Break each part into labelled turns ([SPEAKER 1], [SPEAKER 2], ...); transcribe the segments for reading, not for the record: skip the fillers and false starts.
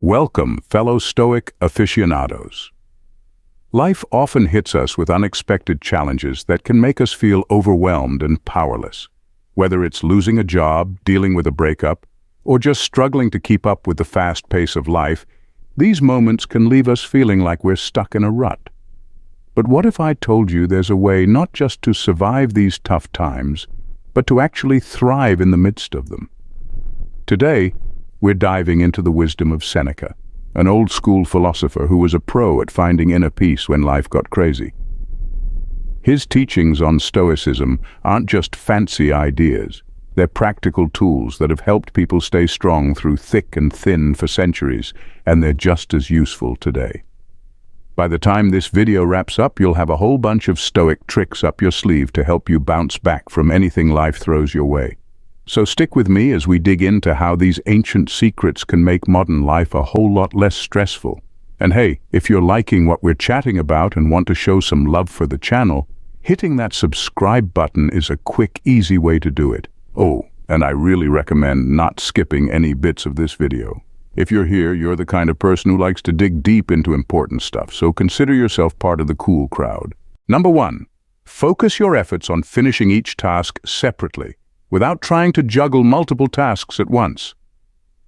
[SPEAKER 1] Welcome, fellow Stoic aficionados. Life often hits us with unexpected challenges that can make us feel overwhelmed and powerless. Whether it's losing a job, dealing with a breakup, or just struggling to keep up with the fast pace of life, these moments can leave us feeling like we're stuck in a rut. But what if I told you there's a way not just to survive these tough times, but to actually thrive in the midst of them? Today, we're diving into the wisdom of Seneca, an old-school philosopher who was a pro at finding inner peace when life got crazy. His teachings on Stoicism aren't just fancy ideas. They're practical tools that have helped people stay strong through thick and thin for centuries, and they're just as useful today. By the time this video wraps up, you'll have a whole bunch of Stoic tricks up your sleeve to help you bounce back from anything life throws your way. So stick with me as we dig into how these ancient secrets can make modern life a whole lot less stressful. And hey, if you're liking what we're chatting about and want to show some love for the channel, hitting that subscribe button is a quick, easy way to do it. Oh, and I really recommend not skipping any bits of this video. If you're here, you're the kind of person who likes to dig deep into important stuff, so consider yourself part of the cool crowd. Number 1, focus your efforts on finishing each task separately, without trying to juggle multiple tasks at once.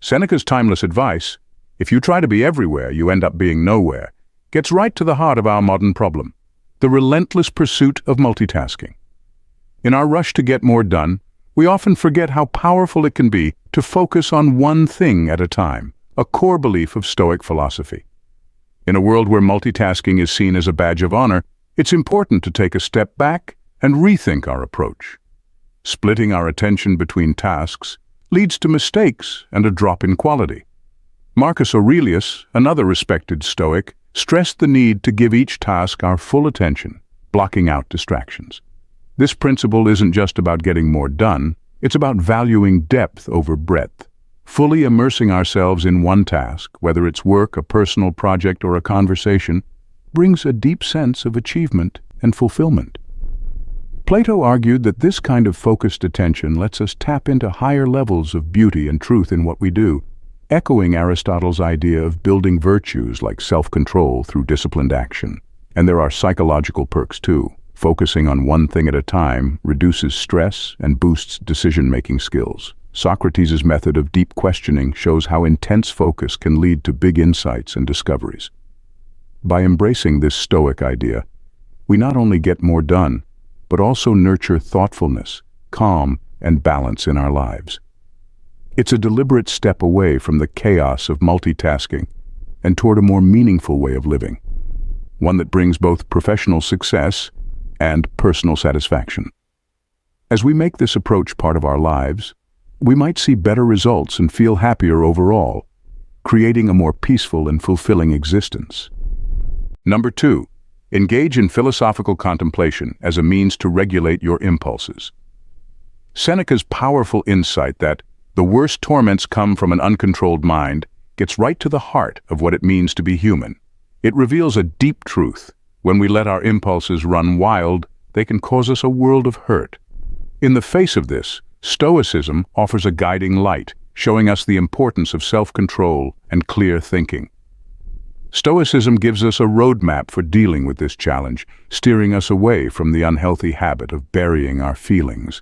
[SPEAKER 1] Seneca's timeless advice, if you try to be everywhere, you end up being nowhere, gets right to the heart of our modern problem, the relentless pursuit of multitasking. In our rush to get more done, we often forget how powerful it can be to focus on one thing at a time, a core belief of Stoic philosophy. In a world where multitasking is seen as a badge of honor, it's important to take a step back and rethink our approach. Splitting our attention between tasks leads to mistakes and a drop in quality. Marcus Aurelius, another respected Stoic, stressed the need to give each task our full attention, blocking out distractions. This principle isn't just about getting more done, it's about valuing depth over breadth. Fully immersing ourselves in one task, whether it's work, a personal project, or a conversation, brings a deep sense of achievement and fulfillment. Plato argued that this kind of focused attention lets us tap into higher levels of beauty and truth in what we do, echoing Aristotle's idea of building virtues like self-control through disciplined action. And there are psychological perks too. Focusing on one thing at a time reduces stress and boosts decision-making skills. Socrates' method of deep questioning shows how intense focus can lead to big insights and discoveries. By embracing this Stoic idea, we not only get more done, but also nurture thoughtfulness, calm, and balance in our lives. It's a deliberate step away from the chaos of multitasking and toward a more meaningful way of living, one that brings both professional success and personal satisfaction. As we make this approach part of our lives, we might see better results and feel happier overall, creating a more peaceful and fulfilling existence. Number 2, engage in philosophical contemplation as a means to regulate your impulses. Seneca's powerful insight that the worst torments come from an uncontrolled mind gets right to the heart of what it means to be human. It reveals a deep truth. When we let our impulses run wild, they can cause us a world of hurt. In the face of this, Stoicism offers a guiding light, showing us the importance of self-control and clear thinking. Stoicism gives us a roadmap for dealing with this challenge, steering us away from the unhealthy habit of burying our feelings.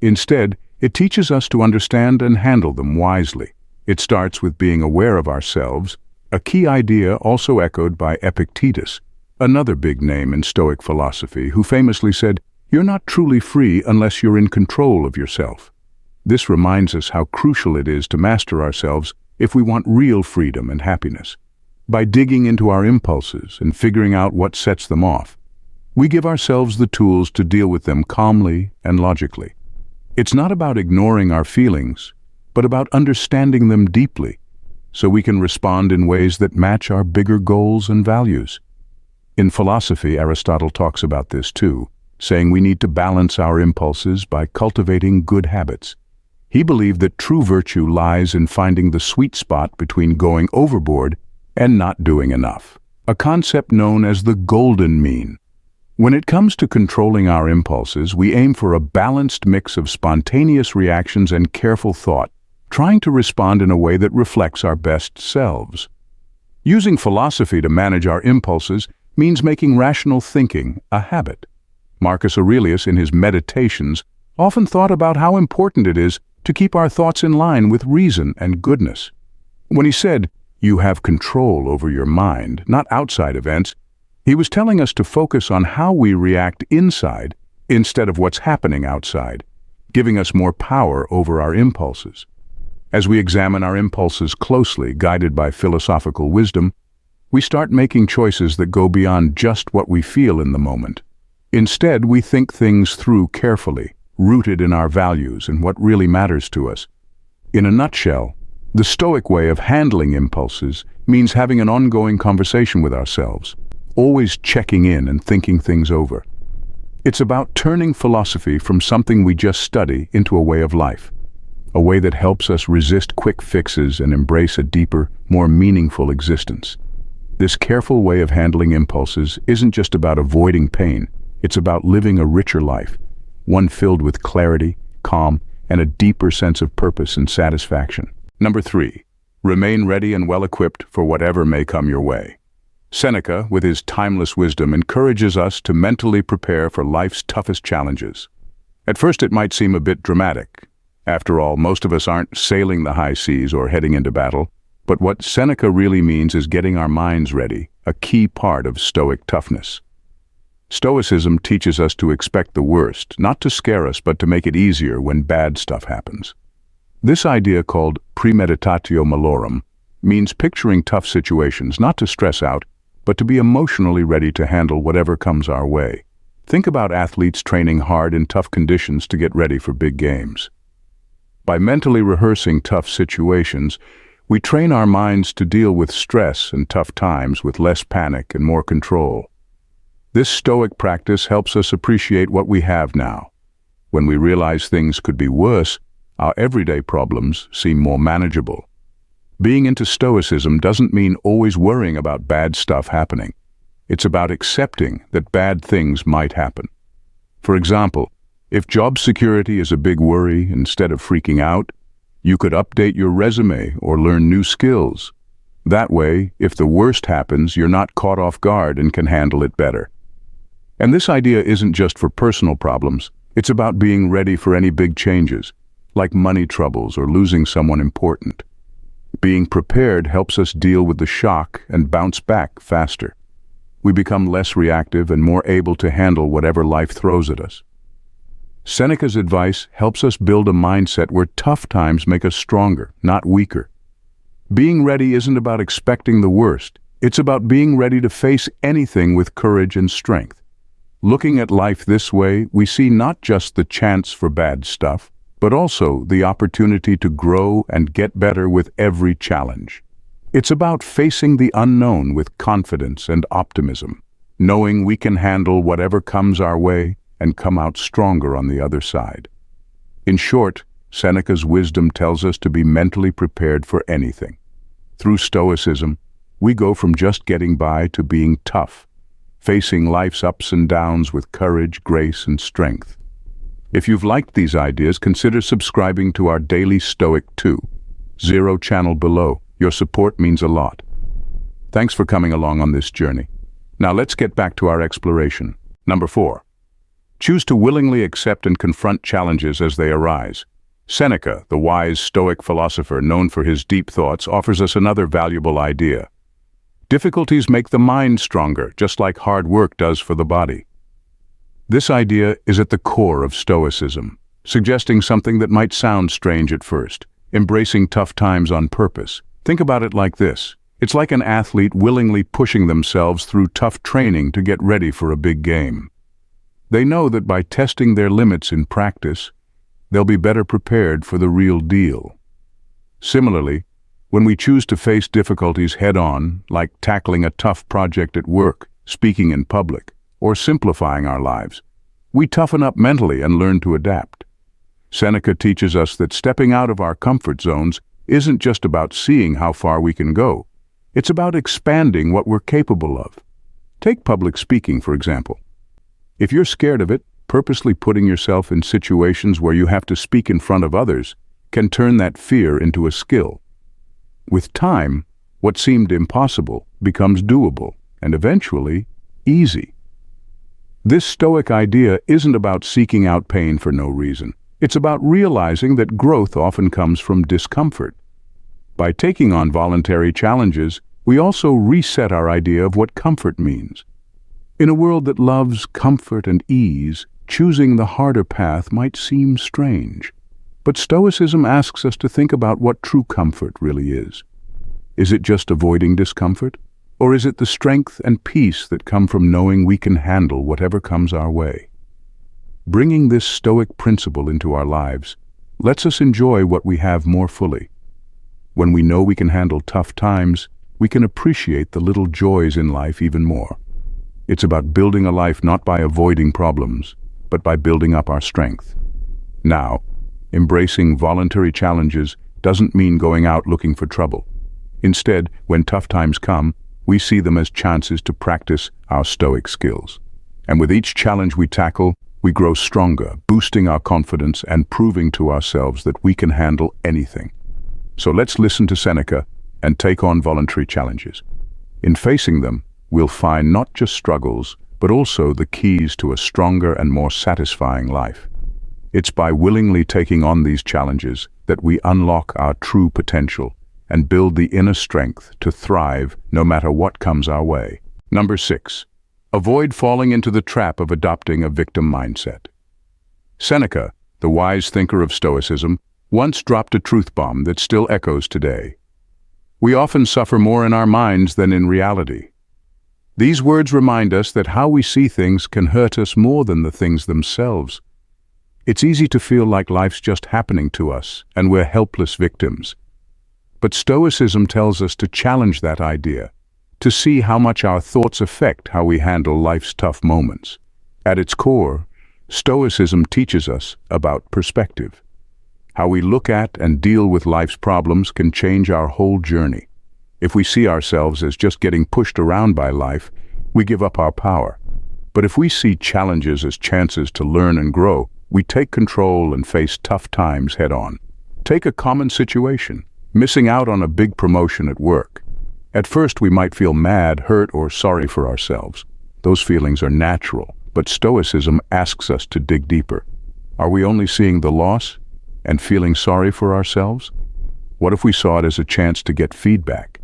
[SPEAKER 1] Instead, it teaches us to understand and handle them wisely. It starts with being aware of ourselves, a key idea also echoed by Epictetus, another big name in Stoic philosophy, who famously said, "You're not truly free unless you're in control of yourself." This reminds us how crucial it is to master ourselves if we want real freedom and happiness. By digging into our impulses and figuring out what sets them off, we give ourselves the tools to deal with them calmly and logically. It's not about ignoring our feelings, but about understanding them deeply, so we can respond in ways that match our bigger goals and values. In philosophy, Aristotle talks about this too, saying we need to balance our impulses by cultivating good habits. He believed that true virtue lies in finding the sweet spot between going overboard and not doing enough, a concept known as the golden mean. When it comes to controlling our impulses, we aim for a balanced mix of spontaneous reactions and careful thought, trying to respond in a way that reflects our best selves. Using philosophy to manage our impulses means making rational thinking a habit. Marcus Aurelius, in his Meditations, often thought about how important it is to keep our thoughts in line with reason and goodness. When he said, "You have control over your mind, not outside events," he was telling us to focus on how we react inside instead of what's happening outside, giving us more power over our impulses. As we examine our impulses closely, guided by philosophical wisdom, we start making choices that go beyond just what we feel in the moment. Instead, we think things through carefully, rooted in our values and what really matters to us. In a nutshell, the Stoic way of handling impulses means having an ongoing conversation with ourselves, always checking in and thinking things over. It's about turning philosophy from something we just study into a way of life, a way that helps us resist quick fixes and embrace a deeper, more meaningful existence. This careful way of handling impulses isn't just about avoiding pain, it's about living a richer life, one filled with clarity, calm, and a deeper sense of purpose and satisfaction. Number 3, remain ready and well-equipped for whatever may come your way. Seneca, with his timeless wisdom, encourages us to mentally prepare for life's toughest challenges. At first it might seem a bit dramatic. After all, most of us aren't sailing the high seas or heading into battle, but what Seneca really means is getting our minds ready, a key part of Stoic toughness. Stoicism teaches us to expect the worst, not to scare us, but to make it easier when bad stuff happens. This idea, called premeditatio malorum, means picturing tough situations, not to stress out, but to be emotionally ready to handle whatever comes our way. Think about athletes training hard in tough conditions to get ready for big games. By mentally rehearsing tough situations, we train our minds to deal with stress and tough times with less panic and more control. This Stoic practice helps us appreciate what we have now. When we realize things could be worse, our everyday problems seem more manageable. Being into Stoicism doesn't mean always worrying about bad stuff happening. It's about accepting that bad things might happen. For example, if job security is a big worry, instead of freaking out, you could update your resume or learn new skills. That way, if the worst happens, you're not caught off guard and can handle it better. And this idea isn't just for personal problems. It's about being ready for any big changes, like money troubles or losing someone important. Being prepared helps us deal with the shock and bounce back faster. We become less reactive and more able to handle whatever life throws at us. Seneca's advice helps us build a mindset where tough times make us stronger, not weaker. Being ready isn't about expecting the worst. It's about being ready to face anything with courage and strength. Looking at life this way, we see not just the chance for bad stuff, but also the opportunity to grow and get better with every challenge. It's about facing the unknown with confidence and optimism, knowing we can handle whatever comes our way and come out stronger on the other side. In short, Seneca's wisdom tells us to be mentally prepared for anything. Through Stoicism, we go from just getting by to being tough, facing life's ups and downs with courage, grace, and strength. If you've liked these ideas, consider subscribing to our Daily Stoic 2.0 channel below. Your support means a lot. Thanks for coming along on this journey. Now let's get back to our exploration. Number 4. Choose to willingly accept and confront challenges as they arise. Seneca, the wise Stoic philosopher known for his deep thoughts, offers us another valuable idea. Difficulties make the mind stronger, just like hard work does for the body. This idea is at the core of Stoicism, suggesting something that might sound strange at first, embracing tough times on purpose. Think about it like this. It's like an athlete willingly pushing themselves through tough training to get ready for a big game. They know that by testing their limits in practice, they'll be better prepared for the real deal. Similarly, when we choose to face difficulties head-on, like tackling a tough project at work, speaking in public, or simplifying our lives, we toughen up mentally and learn to adapt. Seneca teaches us that stepping out of our comfort zones isn't just about seeing how far we can go. It's about expanding what we're capable of. Take public speaking, for example. If you're scared of it, purposely putting yourself in situations where you have to speak in front of others can turn that fear into a skill. With time, what seemed impossible becomes doable and eventually easy. This Stoic idea isn't about seeking out pain for no reason. It's about realizing that growth often comes from discomfort. By taking on voluntary challenges, we also reset our idea of what comfort means. In a world that loves comfort and ease, choosing the harder path might seem strange. But Stoicism asks us to think about what true comfort really is. Is it just avoiding discomfort? Or is it the strength and peace that come from knowing we can handle whatever comes our way? Bringing this Stoic principle into our lives lets us enjoy what we have more fully. When we know we can handle tough times, we can appreciate the little joys in life even more. It's about building a life not by avoiding problems, but by building up our strength. Now, embracing voluntary challenges doesn't mean going out looking for trouble. Instead, when tough times come, we see them as chances to practice our Stoic skills. And with each challenge we tackle, we grow stronger, boosting our confidence and proving to ourselves that we can handle anything. So let's listen to Seneca and take on voluntary challenges. In facing them, we'll find not just struggles, but also the keys to a stronger and more satisfying life. It's by willingly taking on these challenges that we unlock our true potential and build the inner strength to thrive no matter what comes our way. Number 6. Avoid falling into the trap of adopting a victim mindset. Seneca, the wise thinker of Stoicism, once dropped a truth bomb that still echoes today. We often suffer more in our minds than in reality. These words remind us that how we see things can hurt us more than the things themselves. It's easy to feel like life's just happening to us and we're helpless victims. But Stoicism tells us to challenge that idea, to see how much our thoughts affect how we handle life's tough moments. At its core, Stoicism teaches us about perspective. How we look at and deal with life's problems can change our whole journey. If we see ourselves as just getting pushed around by life, we give up our power. But if we see challenges as chances to learn and grow, we take control and face tough times head-on. Take a common situation. Missing out on a big promotion at work. At first we might feel mad, hurt, or sorry for ourselves. Those feelings are natural, but Stoicism asks us to dig deeper. Are we only seeing the loss and feeling sorry for ourselves? What if we saw it as a chance to get feedback,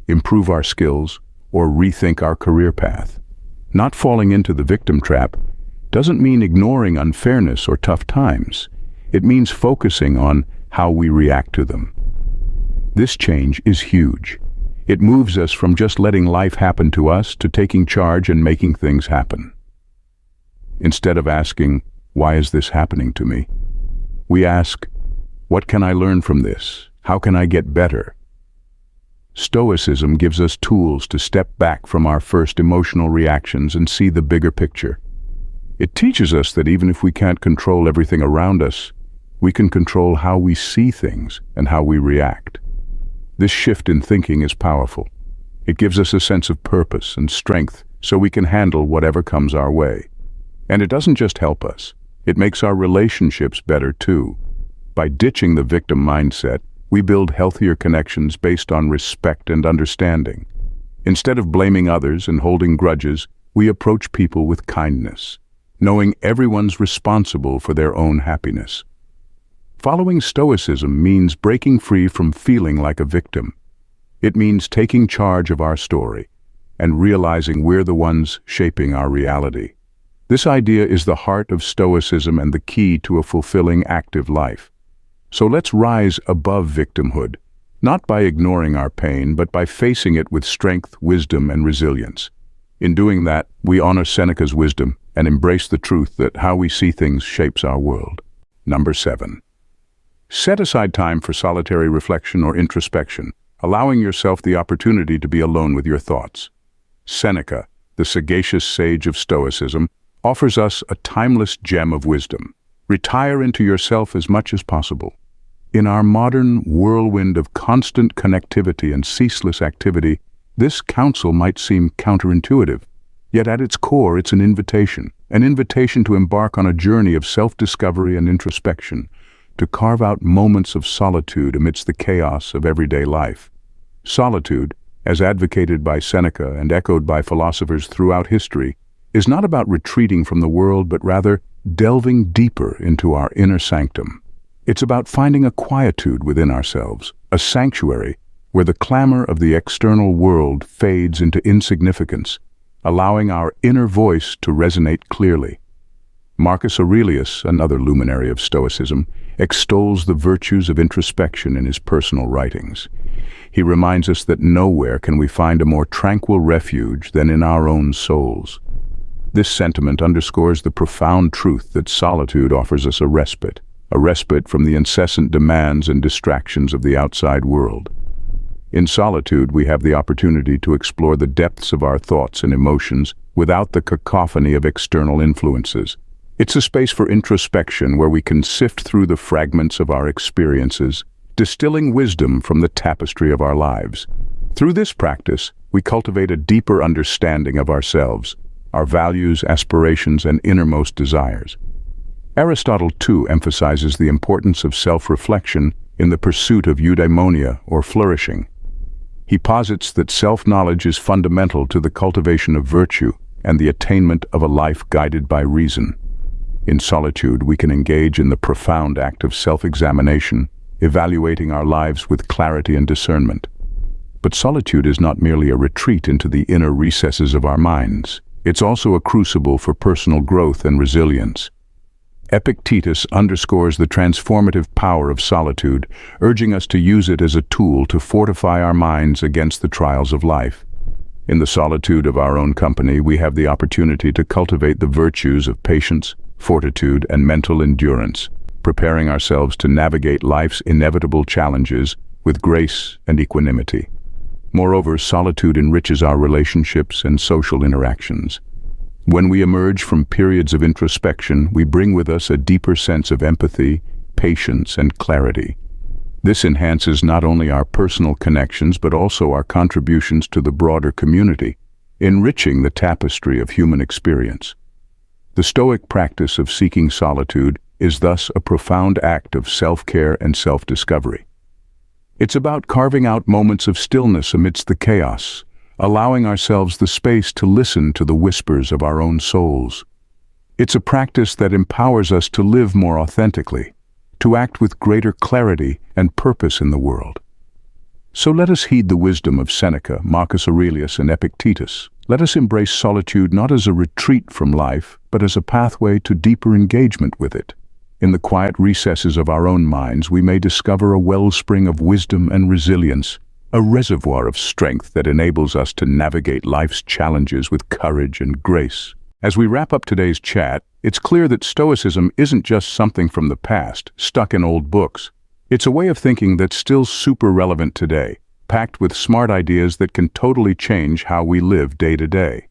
[SPEAKER 1] improve our skills, or rethink our career path? Not falling into the victim trap doesn't mean ignoring unfairness or tough times. It means focusing on how we react to them. This change is huge. It moves us from just letting life happen to us to taking charge and making things happen. Instead of asking, "Why is this happening to me?" we ask, "What can I learn from this? How can I get better?" Stoicism gives us tools to step back from our first emotional reactions and see the bigger picture. It teaches us that even if we can't control everything around us, we can control how we see things and how we react. This shift in thinking is powerful. It gives us a sense of purpose and strength so we can handle whatever comes our way. And it doesn't just help us, it makes our relationships better too. By ditching the victim mindset, we build healthier connections based on respect and understanding. Instead of blaming others and holding grudges, we approach people with kindness, knowing everyone's responsible for their own happiness. Following Stoicism means breaking free from feeling like a victim. It means taking charge of our story and realizing we're the ones shaping our reality. This idea is the heart of Stoicism and the key to a fulfilling, active life. So let's rise above victimhood, not by ignoring our pain, but by facing it with strength, wisdom, and resilience. In doing that, we honor Seneca's wisdom and embrace the truth that how we see things shapes our world. Number 7. Set aside time for solitary reflection or introspection, allowing yourself the opportunity to be alone with your thoughts. Seneca, the sagacious sage of Stoicism, offers us a timeless gem of wisdom. Retire into yourself as much as possible. In our modern whirlwind of constant connectivity and ceaseless activity, this counsel might seem counterintuitive. Yet at its core, it's an invitation to embark on a journey of self-discovery and introspection. to carve out moments of solitude amidst the chaos of everyday life. Solitude, as advocated by Seneca and echoed by philosophers throughout history, is not about retreating from the world, but rather delving deeper into our inner sanctum. It's about finding a quietude within ourselves, a sanctuary where the clamor of the external world fades into insignificance, allowing our inner voice to resonate clearly. Marcus Aurelius, another luminary of Stoicism, extols the virtues of introspection in his personal writings. He reminds us that nowhere can we find a more tranquil refuge than in our own souls. This sentiment underscores the profound truth that solitude offers us a respite from the incessant demands and distractions of the outside world. In solitude, we have the opportunity to explore the depths of our thoughts and emotions without the cacophony of external influences. It's a space for introspection where we can sift through the fragments of our experiences, distilling wisdom from the tapestry of our lives. Through this practice, we cultivate a deeper understanding of ourselves, our values, aspirations, and innermost desires. Aristotle, too, emphasizes the importance of self-reflection in the pursuit of eudaimonia, or flourishing. He posits that self-knowledge is fundamental to the cultivation of virtue and the attainment of a life guided by reason. In solitude, we can engage in the profound act of self-examination, evaluating our lives with clarity and discernment. But solitude is not merely a retreat into the inner recesses of our minds. It's also a crucible for personal growth and resilience. Epictetus underscores the transformative power of solitude, urging us to use it as a tool to fortify our minds against the trials of life. In the solitude of our own company, we have the opportunity to cultivate the virtues of patience, fortitude, and mental endurance, preparing ourselves to navigate life's inevitable challenges with grace and equanimity. Moreover, solitude enriches our relationships and social interactions. When we emerge from periods of introspection, we bring with us a deeper sense of empathy, patience, and clarity. This enhances not only our personal connections but also our contributions to the broader community, enriching the tapestry of human experience. The Stoic practice of seeking solitude is thus a profound act of self-care and self-discovery. It's about carving out moments of stillness amidst the chaos, allowing ourselves the space to listen to the whispers of our own souls. It's a practice that empowers us to live more authentically, to act with greater clarity and purpose in the world. So let us heed the wisdom of Seneca, Marcus Aurelius, and Epictetus. Let us embrace solitude not as a retreat from life, but as a pathway to deeper engagement with it. In the quiet recesses of our own minds, we may discover a wellspring of wisdom and resilience, a reservoir of strength that enables us to navigate life's challenges with courage and grace. As we wrap up today's chat, it's clear that Stoicism isn't just something from the past, stuck in old books. It's a way of thinking that's still super relevant today, packed with smart ideas that can totally change how we live day to day.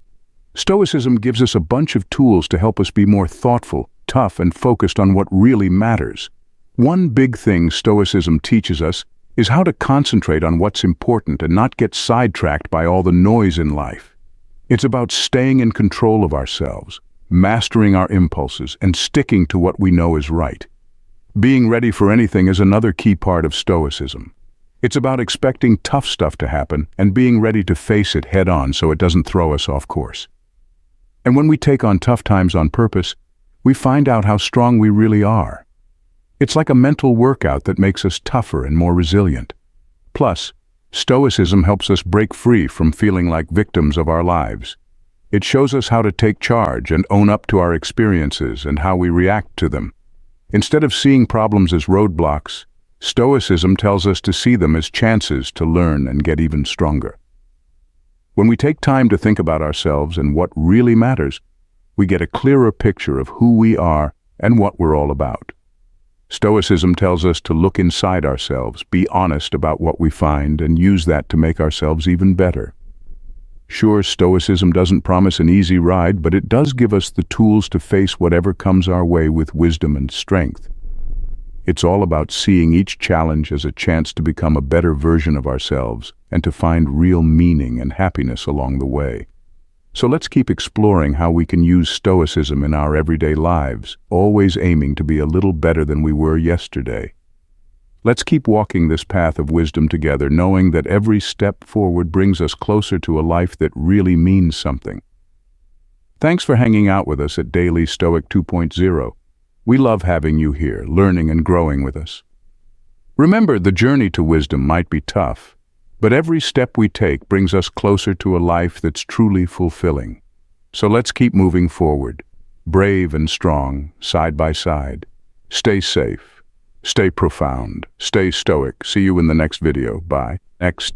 [SPEAKER 1] Stoicism gives us a bunch of tools to help us be more thoughtful, tough, and focused on what really matters. One big thing Stoicism teaches us is how to concentrate on what's important and not get sidetracked by all the noise in life. It's about staying in control of ourselves, mastering our impulses, and sticking to what we know is right. Being ready for anything is another key part of Stoicism. It's about expecting tough stuff to happen and being ready to face it head-on so it doesn't throw us off course. And when we take on tough times on purpose, we find out how strong we really are. It's like a mental workout that makes us tougher and more resilient. Plus, Stoicism helps us break free from feeling like victims of our lives. It shows us how to take charge and own up to our experiences and how we react to them. Instead of seeing problems as roadblocks, Stoicism tells us to see them as chances to learn and get even stronger. When we take time to think about ourselves and what really matters, we get a clearer picture of who we are and what we're all about. Stoicism tells us to look inside ourselves, be honest about what we find, and use that to make ourselves even better. Sure, Stoicism doesn't promise an easy ride, but it does give us the tools to face whatever comes our way with wisdom and strength. It's all about seeing each challenge as a chance to become a better version of ourselves and to find real meaning and happiness along the way. So let's keep exploring how we can use Stoicism in our everyday lives, always aiming to be a little better than we were yesterday. Let's keep walking this path of wisdom together, knowing that every step forward brings us closer to a life that really means something. Thanks for hanging out with us at Daily Stoic 2.0. We love having you here, learning and growing with us. Remember, the journey to wisdom might be tough, but every step we take brings us closer to a life that's truly fulfilling. So let's keep moving forward, brave and strong, side by side. Stay safe, stay profound, stay stoic. See you in the next video. Bye. Next.